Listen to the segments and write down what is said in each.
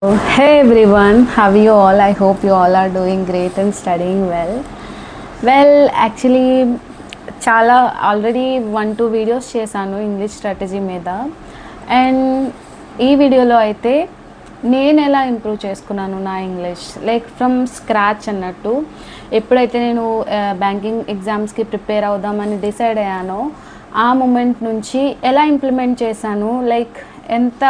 Hey everyone, how are you all? I hope you all are doing great and studying well. Actually, చాలా already 1-2 videos చేశాను English strategy మీద. And ఈ వీడియోలో అయితే నేను ఎలా ఇంప్రూవ్ చేసుకున్నాను నా ఇంగ్లీష్ లైక్ ఫ్రమ్ స్క్రాచ్ అన్నట్టు. ఎప్పుడైతే నేను బ్యాంకింగ్ ఎగ్జామ్స్కి ప్రిపేర్ అవుదామని డిసైడ్ అయ్యానో ఆ మూమెంట్ నుంచి ఎలా ఇంప్లిమెంట్ చేశాను, లైక్ ఎంత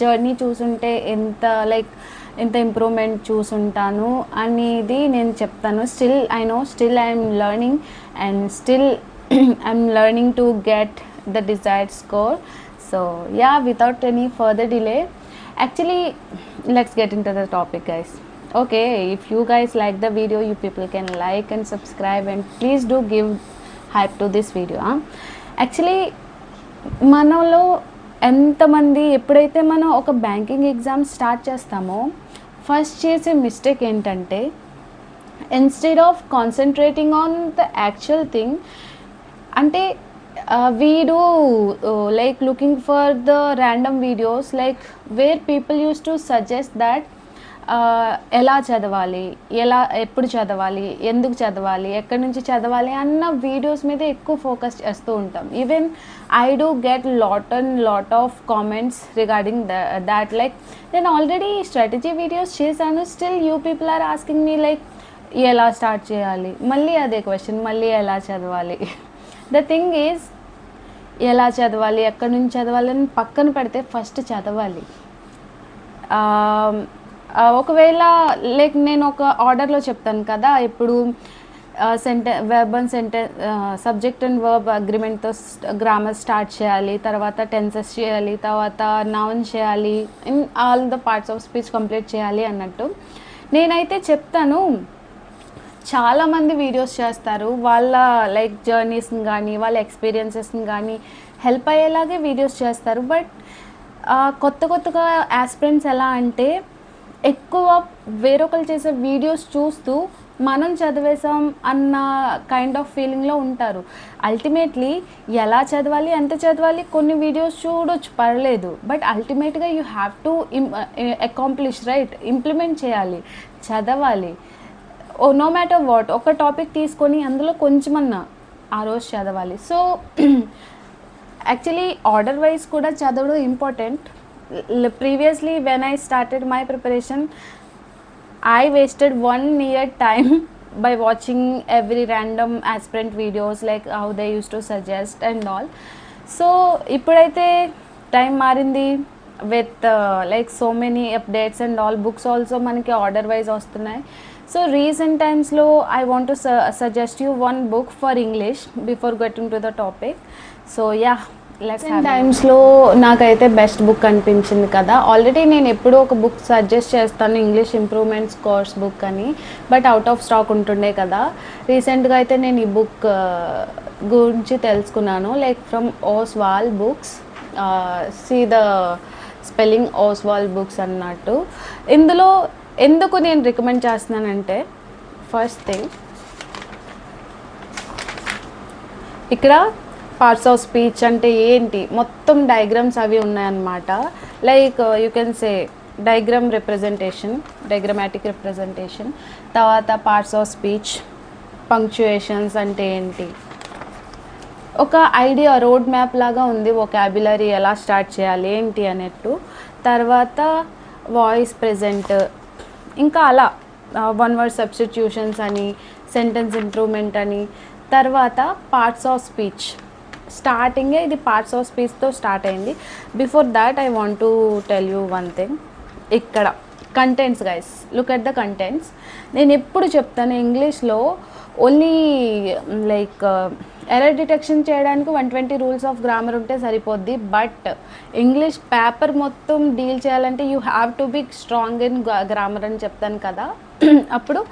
జర్నీ చూసుంటే ఎంత ఇంప్రూవ్మెంట్ చూసుంటాను అనేది నేను చెప్తాను. Still I'm learning and still I'm learning to get the desired score. So yeah, without any further delay, actually let's get into the topic, guys. Okay, if you guys like the video, you people can like and subscribe and please do give hype to this video. Actually మనలో ఎంతమంది ఎప్పుడైతే మనం ఒక banking exam start చేస్తామో first చేసే mistake ఏంటంటే, instead of concentrating on the actual thing, అంటే we do like looking for the random videos like where people used to suggest that ఎలా చదవాలి, ఎప్పుడు చదవాలి, ఎందుకు చదవాలి, ఎక్కడి నుంచి చదవాలి అన్న వీడియోస్ మీద ఎక్కువ ఫోకస్ చేస్తూ ఉంటాం. Even I do get lot of comments regarding that, like నేను ఆల్రెడీ స్ట్రాటజీ వీడియోస్ చేశాను, still you people are asking me like ఎలా స్టార్ట్ చేయాలి, మళ్ళీ అదే క్వశ్చన్, మళ్ళీ ఎలా చదవాలి. ద థింగ్ ఈజ్, ఎలా చదవాలి, ఎక్కడి నుంచి చదవాలి అని పక్కన పెడితే ఫస్ట్ చదవాలి. ఒకవేళ లైక్ నేను ఒక ఆర్డర్లో చెప్తాను కదా, ఇప్పుడు verb and subject and verb అగ్రిమెంట్తో గ్రామర్ స్టార్ట్ చేయాలి, తర్వాత టెన్సెస్ చేయాలి, తర్వాత నౌన్ చేయాలి, in all the parts of speech complete చేయాలి అన్నట్టు నేనైతే చెప్తాను. చాలామంది వీడియోస్ చేస్తారు, వాళ్ళ లైక్ జర్నీస్ని కానీ వాళ్ళ ఎక్స్పీరియన్సెస్ని కానీ హెల్ప్ అయ్యేలాగే వీడియోస్ చేస్తారు. బట్ కొత్తగా యాస్పిరెంట్స్ ఎలా అంటే ఎక్కువ వేరొకరు చేసే వీడియోస్ చూస్తూ మనం చదివేసాం అన్న కైండ్ ఆఫ్ ఫీలింగ్లో ఉంటారు. అల్టిమేట్లీ ఎలా చదవాలి, ఎంత చదవాలి, కొన్ని వీడియోస్ చూడొచ్చు, పర్లేదు, బట్ అల్టిమేట్గా you have to accomplish, right, implement చేయాలి, చదవాలి. నో మ్యాటర్ వాట్, ఒక టాపిక్ తీసుకొని అందులో కొంచెమన్నా ఆ రోజు చదవాలి. సో యాక్చువల్లీ ఆర్డర్ వైజ్ కూడా చదవడం important. Previously when I started my preparation, I wasted 1 year time by watching every random aspirant videos like how they used to suggest and all. So ఇప్పుడైతే time మారింది with like so many updates and all, books also మనకి order wise వస్తున్నాయి. So recent టైమ్స్లో I want to suggest you one book for English before getting to the topic. So yeah, recent టైమ్స్లో నాకైతే best book అనిపించింది కదా. Already నేను ఎప్పుడూ ఒక బుక్ సజెస్ట్ చేస్తాను, ఇంగ్లీష్ ఇంప్రూవ్మెంట్స్ కోర్స్ బుక్ అని, బట్ అవుట్ ఆఫ్ స్టాక్ ఉంటుండే కదా. రీసెంట్గా అయితే నేను ఈ బుక్ గురించి తెలుసుకున్నాను, like from Oswaal books. See the spelling Oswaal books అన్నట్టు. ఇందులో ఎందుకు నేను రికమెండ్ చేస్తున్నానంటే, ఫస్ట్ థింగ్ ఇక్కడ పార్ట్స్ ఆఫ్ స్పీచ్ అంటే ఏంటి, మొత్తం డయాగ్రామ్స్ అవి ఉన్నాయన్నమాట. Like you can say diagrammatic representation, తర్వాత పార్ట్స్ ఆఫ్ స్పీచ్, పంక్చుయేషన్స్ అంటే ఏంటి, ఒక ఐడియా, రోడ్ మ్యాప్ లాగా ఉంది, వొకాబులరీ ఎలా స్టార్ట్ చేయాలి ఏంటి అన్నట్టు. తర్వాత వాయిస్ ప్రెజెంట్, ఇంకా అలా వన్ వర్డ్ సబ్స్టిట్యూషన్స్ అని, సెంటెన్స్ ఇంప్రూవ్మెంట్ అని. తర్వాత పార్ట్స్ ఆఫ్ స్పీచ్, స్టార్టింగే ఇది పార్ట్స్ ఆఫ్ స్పీచ్తో స్టార్ట్ అయింది. Before that I want to tell you one thing. ఇక్కడ contents, guys, look at the contents. నేను ఎప్పుడు చెప్తాను, ఇంగ్లీష్లో ఓన్లీ లైక్ ఎర్రర్ డిటెక్షన్ చేయడానికి 120 రూల్స్ ఆఫ్ గ్రామర్ ఉంటే సరిపోద్ది, బట్ ఇంగ్లీష్ పేపర్ మొత్తం డీల్ చేయాలంటే you have to be strong in grammar అని చెప్తాను కదా. అప్పుడు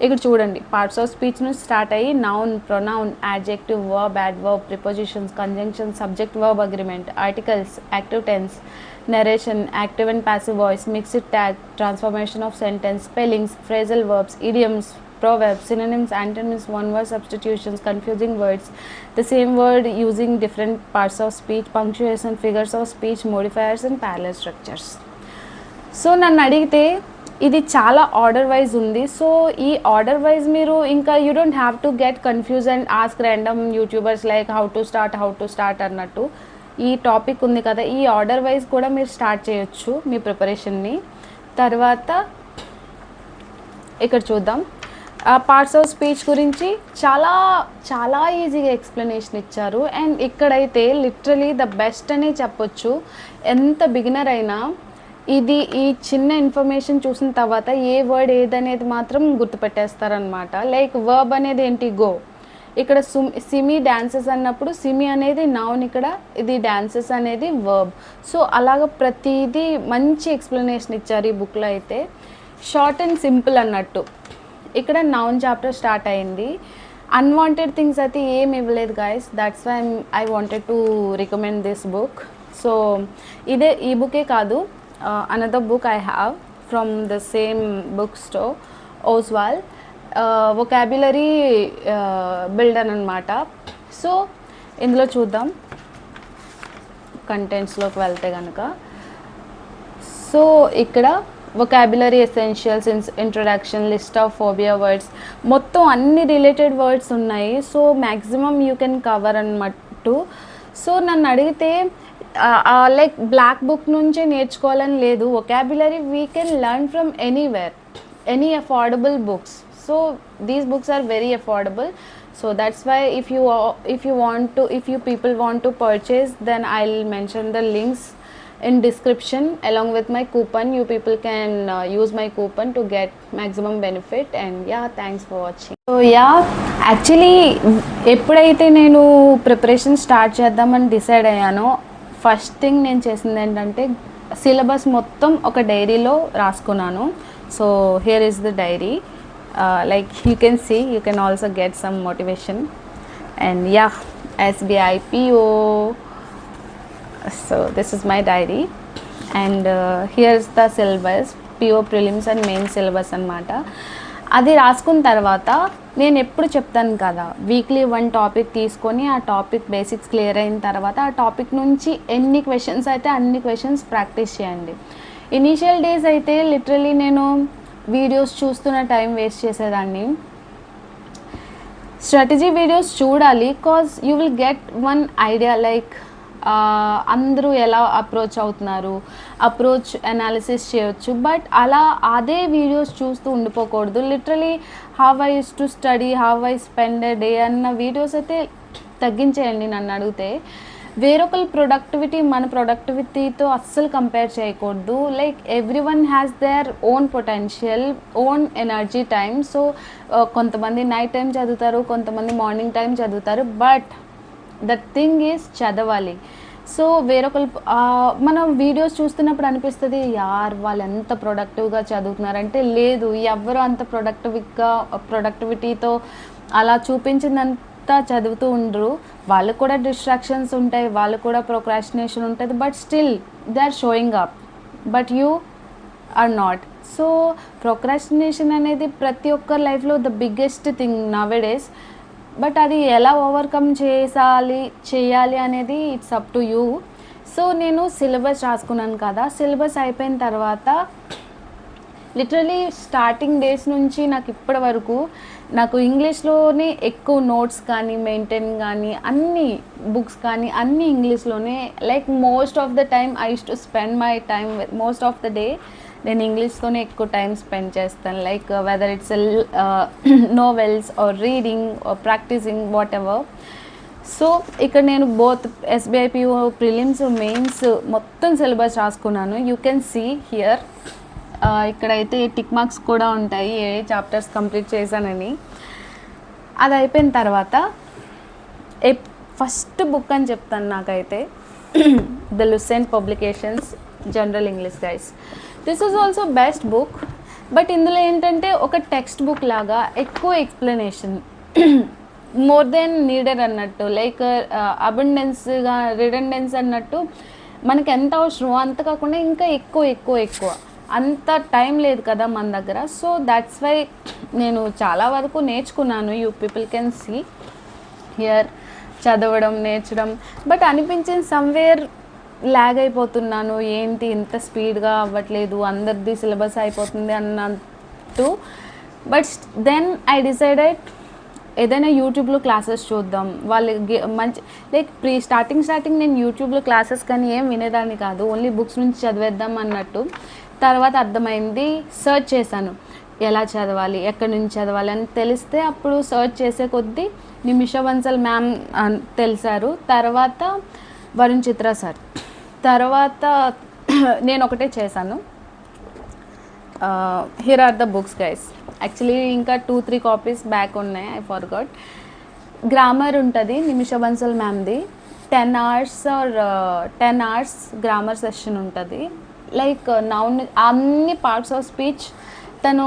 ఇక్కడ చూడండి, పార్ట్స్ ఆఫ్ స్పీచ్ నుంచి స్టార్ట్ అయ్యి noun, pronoun, adjective, verb, adverb, prepositions, conjunction, subject verb agreement, articles, active tense, narration, active and passive voice, mixed tag, transformation of sentence, spellings, phrasal verbs, idioms, proverbs, synonyms, antonyms, one word substitutions, confusing words, the same word using different parts of speech, punctuation, figures of speech, modifiers and parallel structures. So నన్ను అడిగితే ఇది చాలా order wise ఉంది. So ఈ order wise మీరు ఇంకా you don't have to get confuse and ask random YouTubers like how to start అన్నట్టు. ఈ టాపిక్ ఉంది కదా, ఈ ఆర్డర్ వైజ్ కూడా మీరు స్టార్ట్ చేయొచ్చు మీ ప్రిపరేషన్ని. తర్వాత ఇక్కడ చూద్దాం, పార్ట్స్ ఆఫ్ స్పీచ్ గురించి చాలా చాలా ఈజీగా ఎక్స్ప్లెనేషన్ ఇచ్చారు. అండ్ ఇక్కడైతే లిటరలీ ద బెస్ట్ అనే చెప్పొచ్చు. ఎంత బిగినర్ అయినా ఈ చిన్న ఇన్ఫర్మేషన్ చూసిన తర్వాత ఏ వర్డ్ ఏదనేది మాత్రం గుర్తుపెట్టేస్తారనమాట. లైక్ వర్బ్ అనేది ఏంటి, గో. ఇక్కడ సిమి డాన్సెస్ అన్నప్పుడు సిమి అనేది నౌన్, ఇక్కడ ఇది డాన్సెస్ అనేది వర్బ్. సో అలాగ ప్రతిదీ మంచి ఎక్స్ప్లెనేషన్ ఇచ్చారు ఈ బుక్లో అయితే. షార్ట్ అండ్ సింపుల్ అన్నట్టు. ఇక్కడ నౌన్ చాప్టర్ స్టార్ట్ అయింది. అన్వాంటెడ్ థింగ్స్ అయితే ఏమి ఇవ్వలేదు guys. That's why I wanted to recommend this book. So ఈ బుకే కాదు, another book I have from the same book store, Oswaal, vocabulary builder అనమాట. సో ఇందులో చూద్దాం కంటెంట్స్లోకి వెళ్తే కనుక. సో ఇక్కడ vocabulary essentials, introduction, list of phobia words, మొత్తం అన్ని రిలేటెడ్ వర్డ్స్ ఉన్నాయి. So maximum you can cover అన్నట్టు. సో నన్ను అడిగితే లైక్ బ్లాక్ బుక్ నుంచే నేర్చుకోవాలని లేదు. Vocabulary we can learn from anywhere, any affordable books. So these books are very affordable. So that's why if you people want to purchase, then I'll mention the links in description along with my coupon. You people can use my coupon to get maximum benefit. And yeah, thanks for watching. So yeah, actually ఎప్పుడైతే నేను preparation start చేద్దామని decide అయ్యానో, first thing నేను చేసింది ఏంటంటే syllabus మొత్తం ఒక డైరీలో రాసుకున్నాను. So here is the diary. Like you can see, you can also get some motivation. And yeah, SBI PO. So this is my diary. And here's the syllabus, PO prelims and main syllabus అన్నమాట. అది రాసుకున్న తర్వాత నేను ఎప్పుడు చెప్తాను కదా, weekly 1 topic తీసుకొని ఆ టాపిక్ బేసిక్స్ క్లియర్ అయిన తర్వాత ఆ టాపిక్ నుంచి ఎన్ని క్వశ్చన్స్ అయితే అన్ని క్వశ్చన్స్ ప్రాక్టీస్ చేయండి. ఇనీషియల్ డేస్ అయితే లిటరలీ నేను వీడియోస్ చూస్తున్న టైం వేస్ట్ చేసేదాన్ని. స్ట్రాటజీ వీడియోస్ చూడాలి, cause you will get one idea like అందరూ ఎలా అప్రోచ్ అవుతున్నారు, అప్రోచ్ అనాలిసిస్ చేయొచ్చు. బట్ అలా అదే వీడియోస్ చూస్తూ ఉండిపోకూడదు. Literally how I use to study, how I spend a day అన్న వీడియోస్ అయితే తగ్గించేయండి నన్ను అడిగితే. వేరొకరి ప్రొడక్టివిటీ మన ప్రొడక్టివిటీతో అస్సలు కంపేర్ చేయకూడదు. Like every one has their own potential, own energy time. So కొంతమంది నైట్ టైం చదువుతారు, కొంతమంది మార్నింగ్ టైం చదువుతారు. బట్ ద థింగ్ ఈజ్ చదవాలి. సో వేరొకరు మనం వీడియోస్ చూస్తున్నప్పుడు అనిపిస్తుంది యార్ వాళ్ళు ఎంత ప్రొడక్టివ్గా చదువుతున్నారంటే, లేదు, ఎవరు అంత ప్రొడక్టివిటీతో అలా చూపించిందంత చదువుతూ ఉండరు. వాళ్ళకు కూడా డిస్ట్రాక్షన్స్ ఉంటాయి, వాళ్ళకు కూడా ప్రోక్రాస్టినేషన్ ఉంటుంది. But still they are showing up, but you are not. So procrastination అనేది ప్రతి ఒక్కరి లైఫ్లో the biggest thing nowadays. But అది ఎలా ఓవర్కమ్ చేయాలి అనేది it's up to you. So నేను సిలబస్ రాసుకున్నాను కదా, సిలబస్ అయిపోయిన తర్వాత లిటరలీ స్టార్టింగ్ డేస్ నుంచి నాకు ఇప్పటి వరకు నాకు ఇంగ్లీష్లోనే ఎక్కువ నోట్స్ కానీ మెయింటైన్ కానీ అన్ని బుక్స్ కానీ అన్నీ ఇంగ్లీష్లోనే. Like most of the time I use to spend my time most of the day నేను ఇంగ్లీష్తోనే ఎక్కువ టైం స్పెండ్ చేస్తాను. Like whether it's novels or reading or practising whatever. So ఇక్కడ నేను both SBI PO prelims mains మొత్తం syllabus రాసుకున్నాను. You can see here. ఇక్కడైతే tick marks కూడా ఉంటాయి ఏ చాప్టర్స్ కంప్లీట్ చేశానని. అది అయిపోయిన తర్వాత ఫస్ట్ బుక్ అని చెప్తాను నాకైతే the Lucent publications general English guys. This is also best book. But ఇందులో ఏంటంటే ఒక టెక్స్ట్ బుక్ లాగా ఎక్కువ ఎక్స్ప్లెనేషన్ మోర్ దెన్ నీడెడ్ అన్నట్టు. లైక్ అబండెన్స్గా రిడెండెన్స్ అన్నట్టు మనకి ఎంత అవసరమో అంత కాకుండా ఇంకా ఎక్కువ అంత టైం లేదు కదా మన దగ్గర. సో దాట్స్ వై నేను చాలా వరకు నేర్చుకున్నాను. You people can see here చదవడం నేర్చడం. బట్ అనిపించింది సమ్వేర్ ల్యాగ్ అయిపోతున్నాను, ఏంటి ఇంత స్పీడ్గా అవ్వట్లేదు, అందరిది సిలబస్ అయిపోతుంది అన్నట్టు. బట్ దెన్ ఐ డిసైడెడ్ ఏదైనా యూట్యూబ్లో క్లాసెస్ చూద్దాం, వాళ్ళు మంచి లైక్ స్టార్టింగ్ నేను యూట్యూబ్లో క్లాసెస్ కానీ ఏం వినేదాన్ని కాదు, ఓన్లీ బుక్స్ నుంచి చదివేద్దాం అన్నట్టు. తర్వాత అర్థమైంది, సర్చ్ చేశాను ఎలా చదవాలి, ఎక్కడి నుంచి చదవాలి అని తెలిస్తే అప్పుడు సర్చ్ చేసే కొద్దీ నిమిష బన్సల్ మ్యామ్ తెలిసారు, తర్వాత వరుణ్ చిత్ర సార్. తర్వాత నేను ఒకటే చేశాను, here are the books guys. Actually ఇంకా 2-3 కాపీస్ బ్యాక్ ఉన్నాయి, ఐ ఫర్గాట్. గ్రామర్ ఉంటుంది నిమిష బన్సల్ మ్యామ్ది, 10 hours or 10 hours grammar session ఉంటుంది. లైక్ నౌన్ అన్ని పార్ట్స్ ఆఫ్ స్పీచ్ తను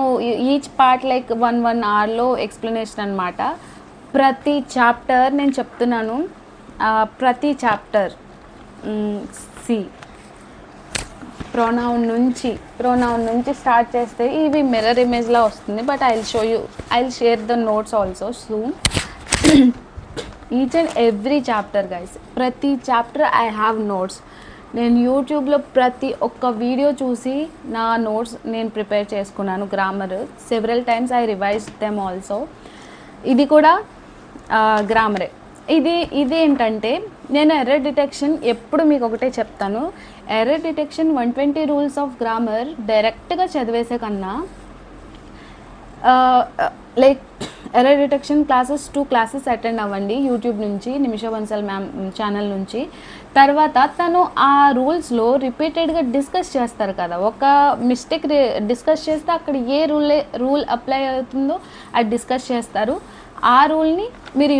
ఈచ్ పార్ట్ లైక్ 1 hourలో ఎక్స్ప్లెనేషన్ అనమాట. ప్రతి చాప్టర్ నేను చెప్తున్నాను, ప్రతి చాప్టర్ ప్రొనౌన్ నుంచి స్టార్ట్ చేస్తే ఇవి మిర్రర్ ఇమేజ్లా వస్తుంది, but I share the notes also soon. Each and every chapter guys, ప్రతి చాప్టర్ ఐ హ్యావ్ నోట్స్. నేను యూట్యూబ్లో ప్రతి ఒక్క వీడియో చూసి నా నోట్స్ నేను ప్రిపేర్ చేసుకున్నాను. Grammar several times I revise them also. ఇది కూడా గ్రామరే. ఇది ఏంటంటే నేను ఎర్రర్ డిటెక్షన్ ఎప్పుడు మీకు ఒకటే చెప్తాను, error detection 120 rules of grammar డైరెక్ట్గా చదివేసే కన్నా like error detection classes 2 classes attend అవ్వండి యూట్యూబ్ నుంచి, నిమిష బన్సల్ మ్యామ్ ఛానల్ నుంచి. తర్వాత తను ఆ రూల్స్లో రిపీటెడ్గా డిస్కస్ చేస్తారు కదా, ఒక మిస్టేక్ డిస్కస్ చేస్తే అక్కడ ఏ రూల్ అప్లై అవుతుందో అది డిస్కస్ చేస్తారు, ఆ రూల్ని మీరు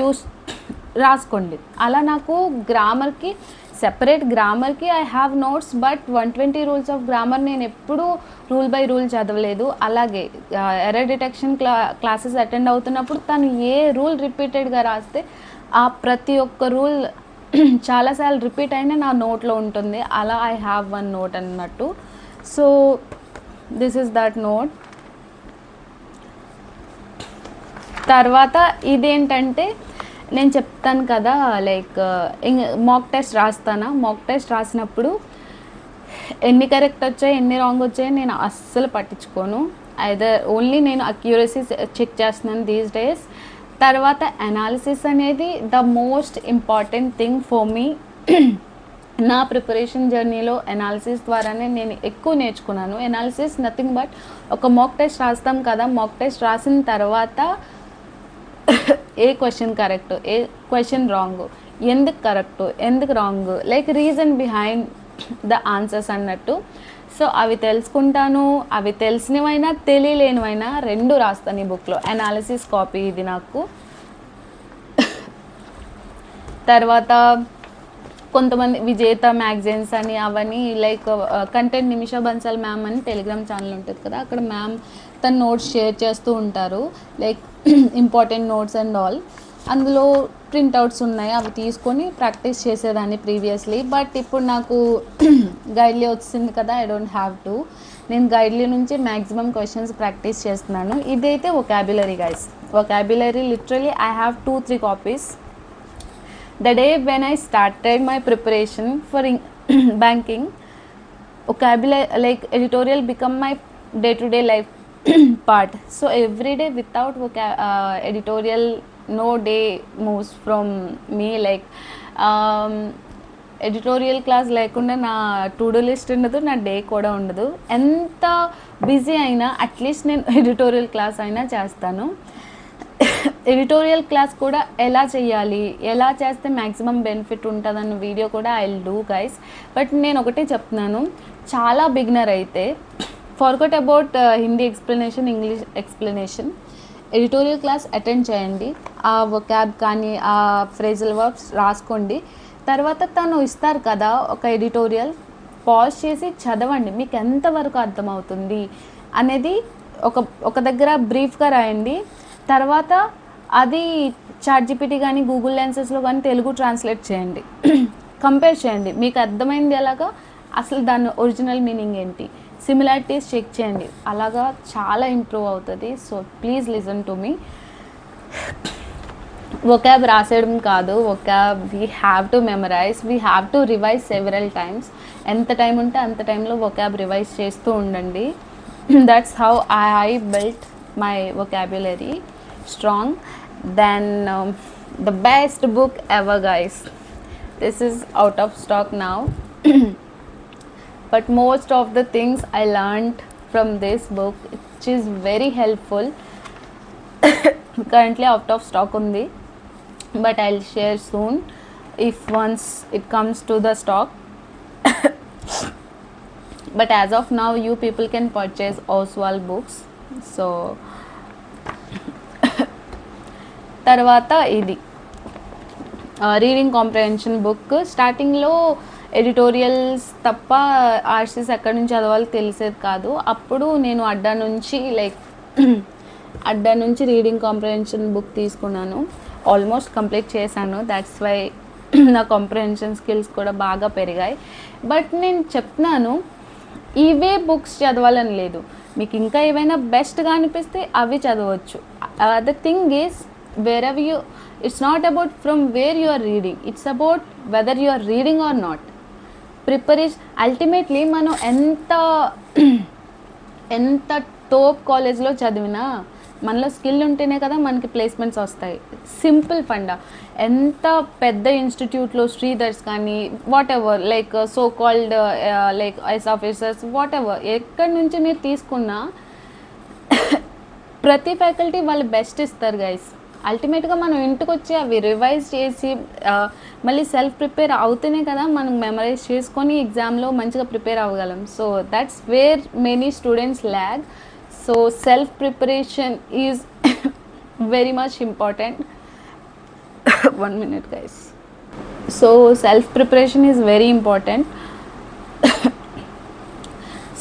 రాసుకోండి. అలా నాకు గ్రామర్కి సెపరేట్ గ్రామర్కి I have notes, but 120 rules of grammar నేను ఎప్పుడూ రూల్ బై రూల్ చదవలేదు. అలాగే ఎర్రర్ డిటెక్షన్ క్లాసెస్ అటెండ్ అవుతున్నప్పుడు తను ఏ రూల్ రిపీటెడ్గా రాస్తే ఆ ప్రతి ఒక్క రూల్ చాలాసార్లు రిపీట్ అయినా నా నోట్లో ఉంటుంది. అలా ఐ హ్యావ్ 1 note అన్నట్టు. So this is that note. తర్వాత ఇదేంటంటే నేను చెప్తాను కదా, like mock test mock test రాసినప్పుడు ఎన్ని కరెక్ట్ వచ్చాయి ఎన్ని రాంగ్ వచ్చాయి నేను అస్సలు పట్టించుకోను. ఓన్లీ నేను అక్యూరసీ చెక్ చేస్తున్నాను దీస్ డేస్. తర్వాత అనాలిసిస్ అనేది the most important thing for me. నా ప్రిపరేషన్ జర్నీలో అనాలిసిస్ ద్వారానే నేను ఎక్కువ నేర్చుకున్నాను. అనాలిసిస్ నథింగ్ బట్ ఒక మాక్ టెస్ట్ రాస్తాం కదా, మాక్ టెస్ట్ రాసిన తర్వాత ఏ క్వశ్చన్ కరెక్ట్, ఏ క్వశ్చన్ రాంగ్, ఎందుకు కరెక్ట్ ఎందుకు wrong, like reason behind the answers అన్నట్టు. సో అవి తెలుసుకుంటాను, అవి తెలిసినవైనా తెలియలేనివైనా 2 రాస్తాను ఈ బుక్లో. అనాలిసిస్ కాపీ ఇది నాకు. తర్వాత కొంతమంది విజేత మ్యాగజైన్స్ అని అవన్నీ లైక్ కంటెంట్ నిమిష బన్సల్ మ్యామ్ అని టెలిగ్రామ్ ఛానల్ ఉంటుంది కదా, అక్కడ మ్యామ్ తన నోట్స్ షేర్ చేస్తూ ఉంటారు, like important notes and all. అందులో ప్రింట్అవుట్స్ ఉన్నాయి, అవి తీసుకొని ప్రాక్టీస్ చేసేదాన్ని ప్రీవియస్లీ. బట్ ఇప్పుడు నాకు గైడ్లీ వచ్చింది కదా, ఐ డోంట్ హ్యావ్ టు. నేను గైడ్లీ నుంచి మ్యాక్సిమం క్వశ్చన్స్ ప్రాక్టీస్ చేస్తున్నాను. ఇదైతే vocabulary guys, vocabulary literally I have 2-3 copies. The day when I started my preparation for banking, vocabulary like editorial become my day-to-day life part. So every day without editorial, no day moves from me. Like editorial class లేకుండా నా to do list ఉండదు, నా day కూడా ఉండదు. ఎంత busy అయినా at least నేను editorial class అయినా చేస్తాను. ఎడిటోరియల్ క్లాస్ కూడా ఎలా చేయాలి, ఎలా చేస్తే మ్యాక్సిమం బెనిఫిట్ ఉంటుందన్న వీడియో కూడా I will do guys. But నేను ఒకటే చెప్తున్నాను, చాలా బిగినర్ అయితే forget about Hindi explanation, English explanation, editorial class attend చేయండి. ఆ వొకాబ్ కానీ ఆ ఫ్రేజల్ వర్బ్స్ రాసుకోండి. తర్వాత తను ఇస్తారు కదా ఒక ఎడిటోరియల్, పాజ్ చేసి చదవండి, మీకు ఎంతవరకు అర్థమవుతుంది అనేది ఒక దగ్గర బ్రీఫ్గా రాయండి. తర్వాత అది చాట్‌జీపీటీ కానీ గూగుల్ లెన్సెస్లో కానీ తెలుగు ట్రాన్స్లేట్ చేయండి, కంపేర్ చేయండి, మీకు అర్థమైంది ఎలాగా, అసలు దాని ఒరిజినల్ మీనింగ్ ఏంటి, సిమిలారిటీస్ చెక్ చేయండి, అలాగా చాలా ఇంప్రూవ్ అవుతుంది. So please listen to me. vocab రాసేయడం కాదు, vocab we have to memorize, we have to revise several times. ఎంత టైం ఉంటే అంత టైంలో vocab రివైజ్ చేస్తూ ఉండండి. That's how I built my vocabulary strong. Then the best book ever, guys. This is out of stock now. But most of the things I learned from this book, which is very helpful. Currently out of stock undi, but I'll share soon if once it comes to the stock. But as of now, you people can purchase Oswald books. So tarvata idi reading comprehension book. స్టార్టింగ్లో editorials తప్ప RCs ఎక్కడి నుంచి చదవాలో తెలిసేది కాదు. అప్పుడు నేను అడ్డా నుంచి రీడింగ్ కాంప్రహెన్షన్ బుక్ తీసుకున్నాను. ఆల్మోస్ట్ కంప్లీట్ చేశాను. దాట్స్ వై నా కాంప్రహెన్షన్ స్కిల్స్ కూడా బాగా పెరిగాయి. బట్ నేను చెప్తున్నాను, ఇవే బుక్స్ చదవాలని లేదు. మీకు ఇంకా ఏవైనా బెస్ట్గా అనిపిస్తే అవి చదవచ్చు. The thing is wherever you, it's not about from where you are reading, it's about whether you are reading or not. Preparation ultimately మనం ఎంత టాప్ కాలేజ్లో చదివినా మనలో స్కిల్ ఉంటేనే కదా మనకి ప్లేస్మెంట్స్ వస్తాయి. సింపుల్ ఫండా. ఎంత పెద్ద ఇన్స్టిట్యూట్లో శ్రీధర్స్ కానీ what ever like so called like ice officers what ever ఎక్కడి నుంచి మీరు తీసుకున్నా ప్రతి ఫ్యాకల్టీ వాళ్ళు బెస్ట్ ఇస్తారు గైస్. అల్టిమేట్గా మనం ఇంటికి వచ్చి అవి రివైజ్ చేసి మళ్ళీ సెల్ఫ్ ప్రిపేర్ అవుతేనే కదా మనం మెమరైజ్ చేసుకొని ఎగ్జామ్లో మంచిగా ప్రిపేర్ అవ్వగలం. So that's where many students lag. So self preparation is very much important. 1 minute guys. So self preparation is very important.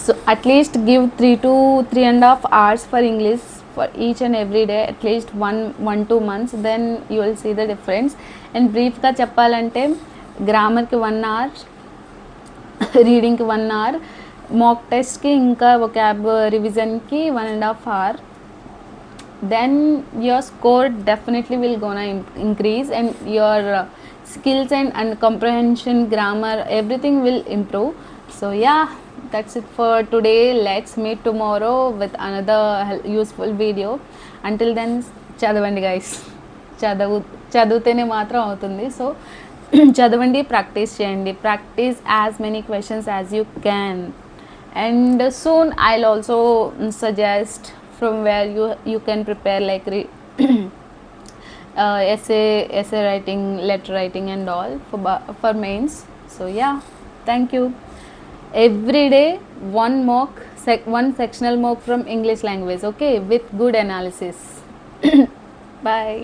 So at least give 3 to 3.5 hours for English for each and every day, at least 1-2 months, then you will see the difference. And brief ga cheppalante, grammar ki 1 hour, reading ki 1 hour, mock test ki inka vocab revision ki 1.5 hour, then your score definitely will gonna increase, and your skills and comprehension, grammar, everything will improve. So yeah, that's it for today. Let's meet tomorrow with another useful video. Until then, చదవండి guys. చదివితేనే మాత్రం అవుతుంది. So చదవండి, practice చేయండి. Practice as many questions as you can. And soon I'll also suggest from where you can prepare like essay writing, letter writing and all for mains. So yeah, thank you. Every day one sectional mock from English language, okay, with good analysis. Bye.